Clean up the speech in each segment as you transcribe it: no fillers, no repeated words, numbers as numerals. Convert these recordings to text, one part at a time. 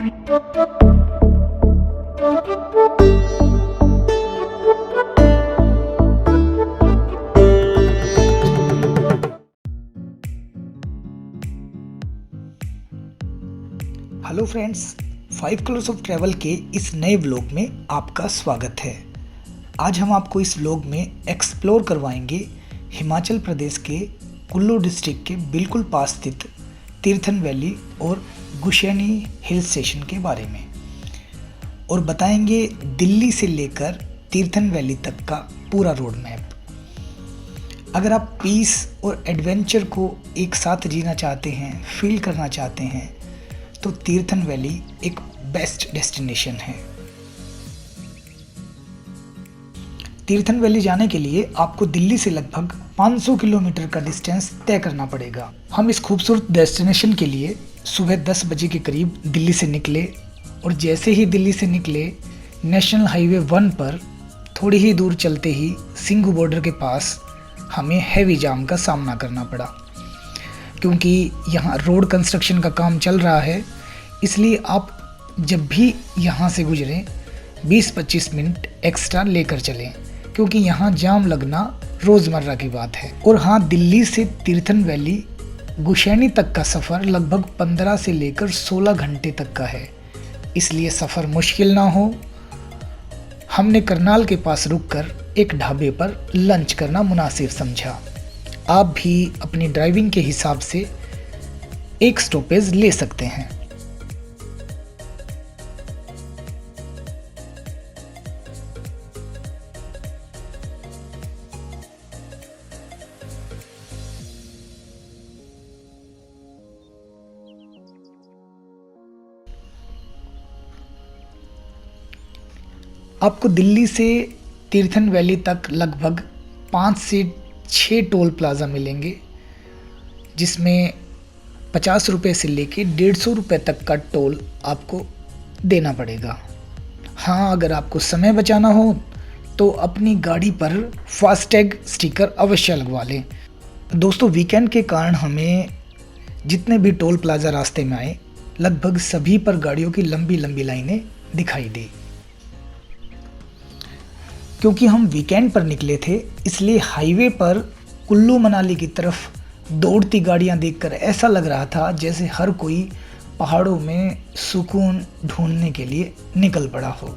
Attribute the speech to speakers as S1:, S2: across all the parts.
S1: Hello friends, 5 colours of travel के इस नए व्लॉग में आपका स्वागत है। आज हम आपको इस व्लॉग में एक्सप्लोर करवाएंगे हिमाचल प्रदेश के कुल्लू डिस्ट्रिक्ट के बिल्कुल पास स्थित तीर्थन वैली और गुशैनी हिल स्टेशन के बारे में, और बताएंगे दिल्ली से लेकर तीर्थन वैली तक का पूरा रोड मैप। अगर आप पीस और एडवेंचर को एक साथ जीना चाहते हैं, फील करना चाहते हैं, तो तीर्थन वैली एक बेस्ट डेस्टिनेशन है। तीर्थन वैली जाने के लिए आपको दिल्ली से लगभग 500 किलोमीटर का डिस्टेंस तय करना पड़ेगा। हम इस खूबसूरत डेस्टिनेशन के लिए सुबह 10 बजे के करीब दिल्ली से निकले, और जैसे ही दिल्ली से निकले नेशनल हाईवे 1 पर थोड़ी ही दूर चलते ही सिंघू बॉर्डर के पास हमें हैवी जाम का सामना करना पड़ा, क्योंकि यहाँ रोड कंस्ट्रक्शन का काम चल रहा है। इसलिए आप जब भी यहाँ से गुजरें 20-25 मिनट एक्स्ट्रा लेकर चलें, क्योंकि यहाँ जाम लगना रोज़मर्रा की बात है। और हाँ, दिल्ली से तीर्थन वैली गुशैनी तक का सफ़र लगभग 15 से लेकर 16 घंटे तक का है। इसलिए सफ़र मुश्किल ना हो, हमने करनाल के पास रुककर एक ढाबे पर लंच करना मुनासिब समझा। आप भी अपनी ड्राइविंग के हिसाब से एक स्टॉपेज ले सकते हैं। आपको दिल्ली से तीर्थन वैली तक लगभग 5 से 6 टोल प्लाज़ा मिलेंगे, जिसमें 50 रुपये से लेके 150 रुपये तक का टोल आपको देना पड़ेगा। हाँ, अगर आपको समय बचाना हो तो अपनी गाड़ी पर फास्टैग स्टिकर अवश्य लगवा लें। दोस्तों, वीकेंड के कारण हमें जितने भी टोल प्लाज़ा रास्ते में आए, लगभग सभी पर गाड़ियों की लंबी लंबी लाइनें दिखाई दी। क्योंकि हम वीकेंड पर निकले थे, इसलिए हाईवे पर कुल्लू मनाली की तरफ दौड़ती गाड़ियां देखकर ऐसा लग रहा था जैसे हर कोई पहाड़ों में सुकून ढूंढने के लिए निकल पड़ा हो।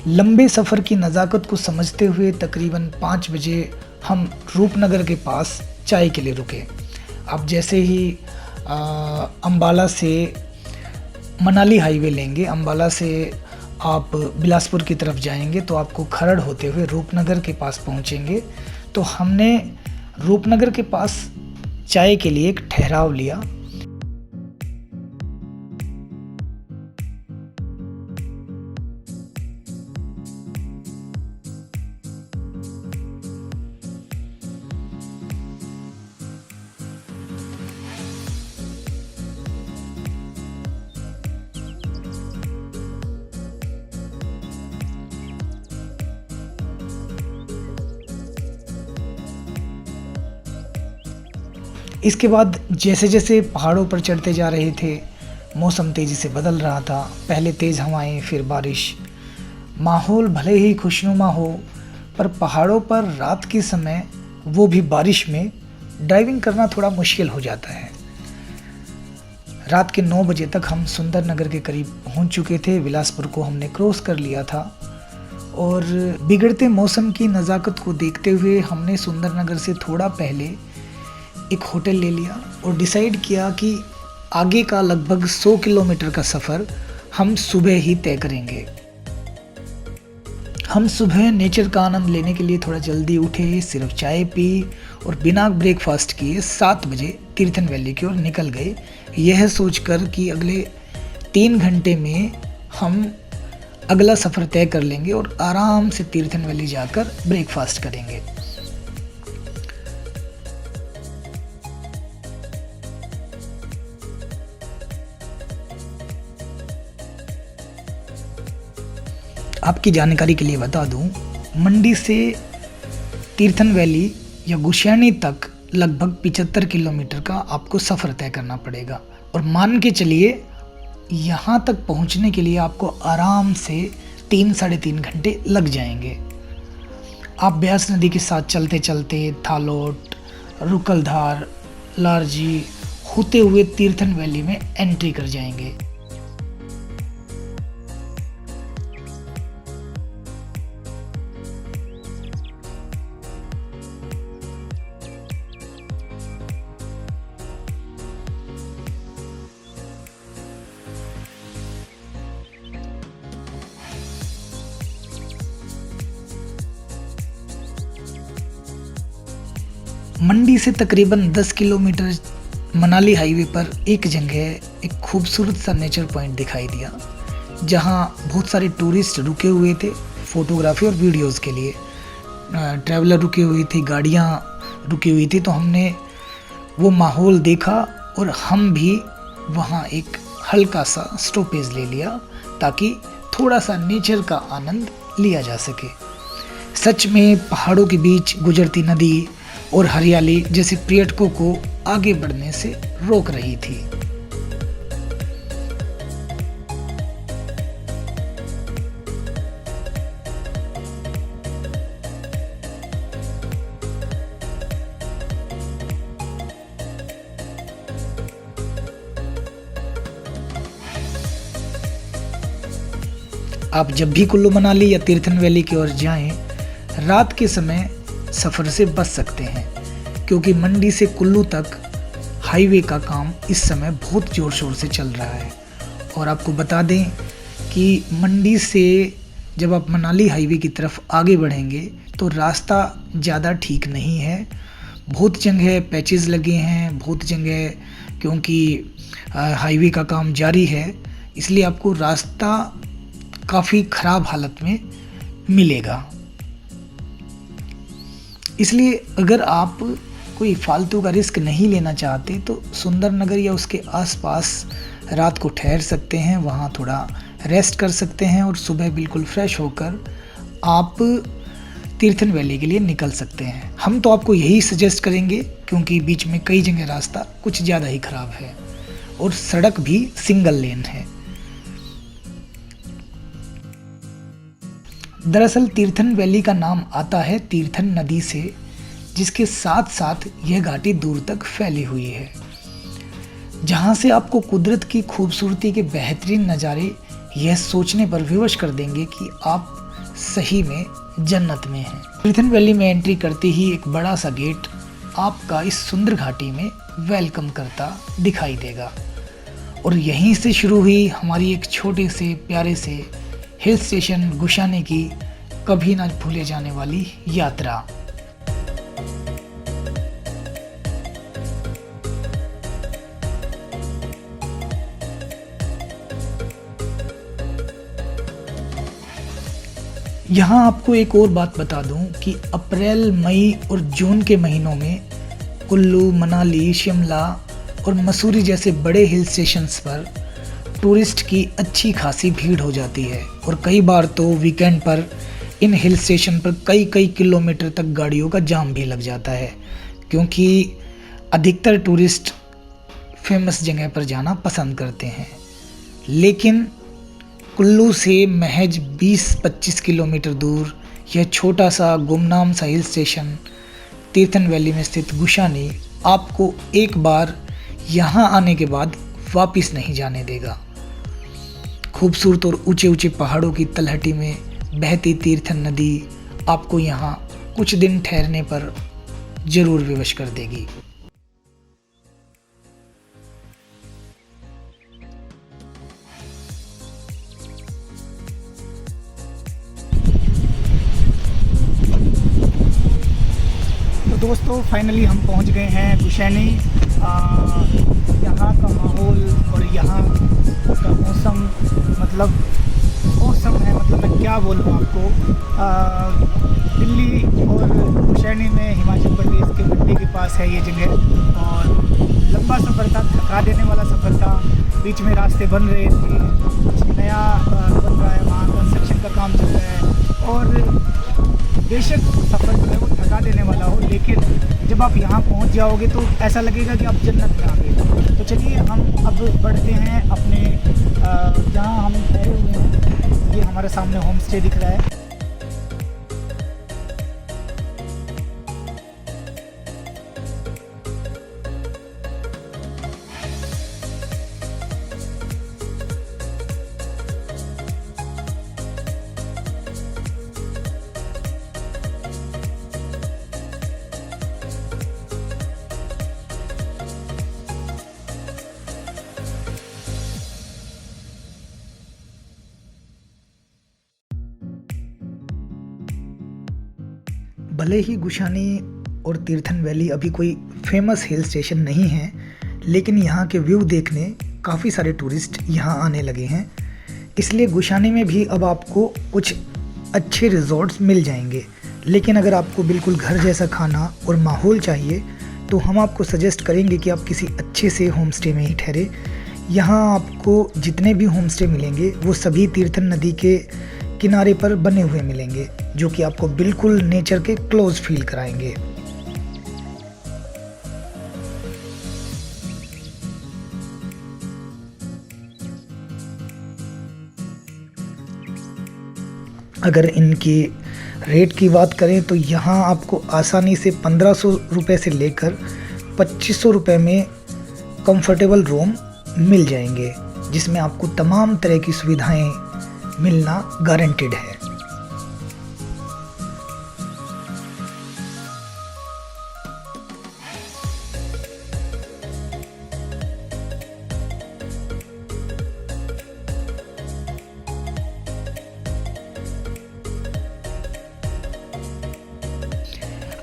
S1: लंबे सफ़र की नज़ाकत को समझते हुए तकरीबन 5 बजे हम रूपनगर के पास चाय के लिए रुके। अब जैसे ही अम्बाला से मनाली हाईवे लेंगे, अम्बाला से आप बिलासपुर की तरफ जाएंगे तो आपको खरड़ होते हुए रूपनगर के पास पहुंचेंगे। तो हमने रूपनगर के पास चाय के लिए एक ठहराव लिया। इसके बाद जैसे जैसे पहाड़ों पर चढ़ते जा रहे थे, मौसम तेज़ी से बदल रहा था। पहले तेज़ हवाएं, फिर बारिश। माहौल भले ही खुशनुमा हो, पर पहाड़ों पर रात के समय, वो भी बारिश में, ड्राइविंग करना थोड़ा मुश्किल हो जाता है। रात के 9 बजे तक हम सुंदरनगर के करीब पहुंच चुके थे। बिलासपुर को हमने क्रॉस कर लिया था, और बिगड़ते मौसम की नज़ाकत को देखते हुए हमने सुंदरनगर से थोड़ा पहले एक होटल ले लिया और डिसाइड किया कि आगे का लगभग 100 किलोमीटर का सफ़र हम सुबह ही तय करेंगे। हम सुबह नेचर का आनंद लेने के लिए थोड़ा जल्दी उठे, सिर्फ चाय पी और बिना ब्रेकफास्ट किए 7 बजे तीर्थन वैली की ओर निकल गए, यह सोचकर कि अगले 3 घंटे में हम अगला सफ़र तय कर लेंगे और आराम से तीर्थन वैली जाकर ब्रेकफास्ट करेंगे। आपकी जानकारी के लिए बता दूं, मंडी से तीर्थन वैली या गुशियानी तक लगभग 75 किलोमीटर का आपको सफ़र तय करना पड़ेगा और मान के चलिए यहाँ तक पहुँचने के लिए आपको आराम से 3-3.5 घंटे लग जाएंगे। आप ब्यास नदी के साथ चलते चलते थालोट, रुकलधार, लारजी होते हुए तीर्थन वैली में एंट्री कर जाएंगे। मंडी से तकरीबन 10 किलोमीटर मनाली हाईवे पर एक जगह एक खूबसूरत सा नेचर पॉइंट दिखाई दिया, जहां बहुत सारे टूरिस्ट रुके हुए थे फोटोग्राफी और वीडियोस के लिए। ट्रैवलर रुके हुई थी, गाड़ियां रुकी हुई थी, तो हमने वो माहौल देखा और हम भी वहां एक हल्का सा स्टॉपेज ले लिया ताकि थोड़ा सा नेचर का आनंद लिया जा सके। सच में पहाड़ों के बीच गुजरती नदी और हरियाली जैसे पर्यटकों को आगे बढ़ने से रोक रही थी। आप जब भी कुल्लू मनाली या तीर्थन वैली की ओर जाएं, रात के समय सफ़र से बच सकते हैं, क्योंकि मंडी से कुल्लू तक हाईवे का काम इस समय बहुत ज़ोर शोर से चल रहा है। और आपको बता दें कि मंडी से जब आप मनाली हाईवे की तरफ आगे बढ़ेंगे तो रास्ता ज़्यादा ठीक नहीं है। बहुत जगह पैचेस लगे हैं, बहुत जगह क्योंकि हाईवे का काम जारी है, इसलिए आपको रास्ता काफ़ी ख़राब हालत में मिलेगा। इसलिए अगर आप कोई फालतू का रिस्क नहीं लेना चाहते तो सुंदरनगर या उसके आसपास रात को ठहर सकते हैं, वहाँ थोड़ा रेस्ट कर सकते हैं और सुबह बिल्कुल फ्रेश होकर आप तीर्थन वैली के लिए निकल सकते हैं। हम तो आपको यही सजेस्ट करेंगे, क्योंकि बीच में कई जगह रास्ता कुछ ज़्यादा ही ख़राब है और सड़क भी सिंगल लेन है। दरअसल तीर्थन वैली का नाम आता है तीर्थन नदी से, जिसके साथ साथ यह घाटी दूर तक फैली हुई है, जहां से आपको कुदरत की खूबसूरती के बेहतरीन नज़ारे यह सोचने पर विवश कर देंगे कि आप सही में जन्नत में हैं। तीर्थन वैली में एंट्री करते ही एक बड़ा सा गेट आपका इस सुंदर घाटी में वेलकम करता दिखाई देगा और यहीं से शुरू हुई हमारी एक छोटे से प्यारे से हिल स्टेशन गुशाने की कभी ना भूले जाने वाली यात्रा। यहाँ आपको एक और बात बता दूं कि अप्रैल, मई और जून के महीनों में कुल्लू, मनाली, शिमला और मसूरी जैसे बड़े हिल स्टेशंस पर टूरिस्ट की अच्छी खासी भीड़ हो जाती है और कई बार तो वीकेंड पर इन हिल स्टेशन पर कई किलोमीटर तक गाड़ियों का जाम भी लग जाता है, क्योंकि अधिकतर टूरिस्ट फेमस जगह पर जाना पसंद करते हैं। लेकिन कुल्लू से महज 20-25 किलोमीटर दूर यह छोटा सा गुमनाम सा हिल स्टेशन तीर्थन वैली में स्थित गुशानी आपको एक बार यहाँ आने के बाद वापस नहीं जाने देगा। खूबसूरत और ऊंचे ऊंचे पहाड़ों की तलहटी में बहती तीर्थन नदी आपको यहाँ कुछ दिन ठहरने पर जरूर विवश कर देगी। दोस्तों फाइनली हम पहुंच गए हैं गुशैनी। यहाँ का माहौल और यहाँ का मौसम मतलब मौसम है, मतलब मैं क्या बोलूँ आपको। दिल्ली और गुशैनी में हिमाचल प्रदेश के मंडी के पास है ये जगह, और लंबा सफ़र था, थका देने वाला सफ़र था। बीच में रास्ते बन रहे थे, कुछ नया बन रहा है, वहाँ कंस्ट्रक्शन का काम चल रहा है, और बेशक सफ़र जो है वो थका देने वाला हो, लेकिन जब आप यहाँ पहुँच जाओगे तो ऐसा लगेगा कि आप जन्नत में आ गए। तो चलिए हम अब बढ़ते हैं अपने जहाँ हम ठहरे हुए हैं। ये हमारे सामने होम स्टे दिख रहा है। भले ही गुशानी और तीर्थन वैली अभी कोई फेमस हिल स्टेशन नहीं है, लेकिन यहाँ के व्यू देखने काफ़ी सारे टूरिस्ट यहाँ आने लगे हैं। इसलिए गुशानी में भी अब आपको कुछ अच्छे रिजॉर्ट्स मिल जाएंगे। लेकिन अगर आपको बिल्कुल घर जैसा खाना और माहौल चाहिए तो हम आपको सजेस्ट करेंगे कि आप किसी अच्छे से होम स्टे में ही ठहरे। यहाँ आपको जितने भी होम स्टे मिलेंगे वो सभी तीर्थन नदी के किनारे पर बने हुए मिलेंगे, जो कि आपको बिल्कुल नेचर के क्लोज फील कराएंगे। अगर इनके रेट की बात करें तो यहाँ आपको आसानी से 1500 रुपये से लेकर 2500 रुपये में कंफर्टेबल रूम मिल जाएंगे, जिसमें आपको तमाम तरह की सुविधाएं मिलना गारंटेड है।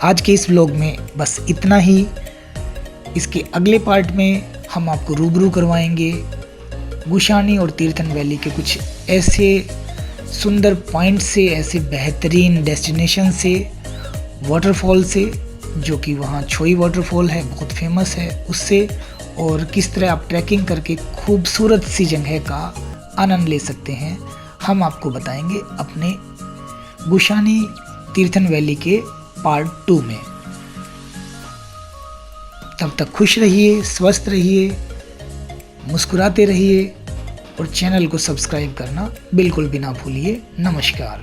S1: आज के इस व्लॉग में बस इतना ही। इसके अगले पार्ट में हम आपको रूबरू करवाएंगे गुशानी और तीर्थन वैली के कुछ ऐसे सुंदर पॉइंट से, ऐसे बेहतरीन डेस्टिनेशन से, वाटरफॉल से, जो कि वहाँ छोई वाटरफॉल है, बहुत फेमस है, उससे, और किस तरह आप ट्रैकिंग करके खूबसूरत सी जगह का आनंद ले सकते हैं, हम आपको बताएंगे अपने गुशानी तीर्थन वैली के पार्ट 2 में। तब तक खुश रहिए, स्वस्थ रहिए, मुस्कुराते रहिए और चैनल को सब्सक्राइब करना बिल्कुल भी ना भूलिए। नमस्कार।